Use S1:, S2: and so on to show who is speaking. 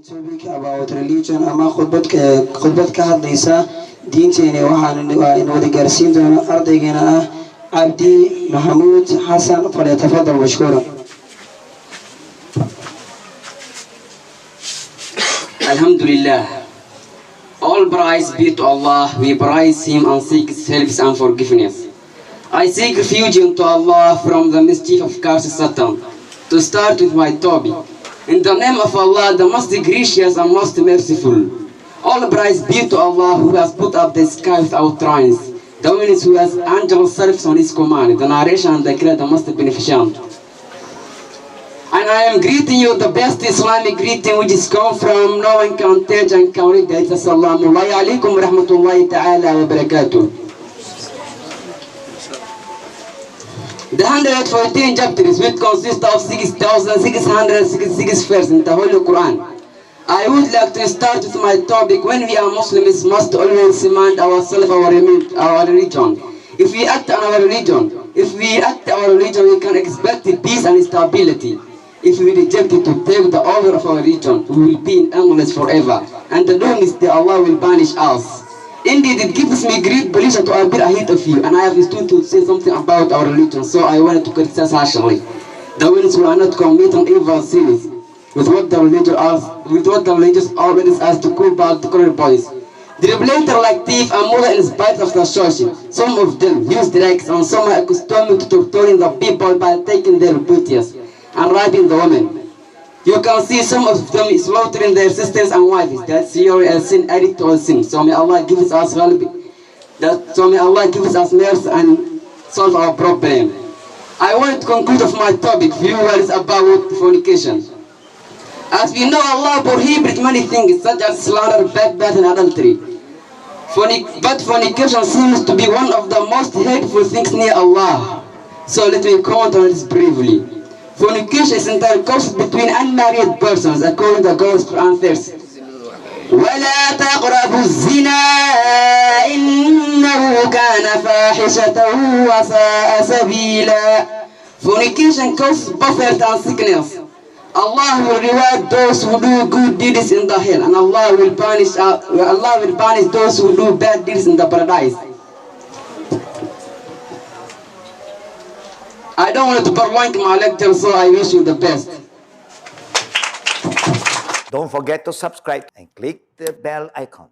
S1: topic about religion ama khudbad ka hadlaysa diinteena waxaan in wada gaarsiin doona ardaygeena ah abdi mohamud hassan falyatafadal mashkuura.
S2: Alhamdulillah, all praise be to Allah. We praise Him and seek His help and forgiveness. I seek refuge into Allah from the mischief of cursed Satan. To start with my topic, in the name of Allah, the most gracious and most merciful. All praise be to Allah who has put up the sky without trains, the winds who has angels serves on His command, the narration and the creator, the most beneficent. And I am greeting you the best Islamic greeting which is come from no one can touch and can read it. Assalamu alaikum wa rahmatullahi ta'ala wa barakatuh. The 114 chapters which consist of 6,666 verses in the Holy Quran. I would like to start with my topic. When we are Muslims, must always remind ourselves our religion. If we act on our religion, we can expect peace and stability. If we reject it to take the order of our religion, we will be in endless forever, and the doom is that Allah will banish us. Indeed, it gives me great pleasure to appear ahead of you, and I have stood to say something about our religion, so I wanted to criticize harshly. The ones who are not committing evil sins, with what the religious already asked to call back the current boys. The rebelator like thief and murder in spite of the social. Some of them use drugs and some are accustomed to torturing the people by taking their booties and raping the women. You can see some of them slaughtering their sisters and wives. That's your sin, addict or sin. So may Allah give us help. So may Allah give us mercy and solve our problem. I want to conclude of my topic, few words about fornication. As we know, Allah prohibits many things such as slander, backbite, and adultery. But fornication seems to be one of the most hateful things near Allah. So let me comment on this briefly. Fornication is intercourse between unmarried persons according to God's Quran verse. وَلَا تَقْرَبُوا الزِّنَا إِنَّهُ كَانَ فَاحِشَةً وَسَاءَ سَبِيلًا. Fornication causes poverty and sickness. Allah will reward those who do good deeds in the hell, and Allah will punish those who do bad deeds in the paradise. I don't want to prolong my lecture, so I wish you the best.
S3: Don't forget to subscribe and click the bell icon.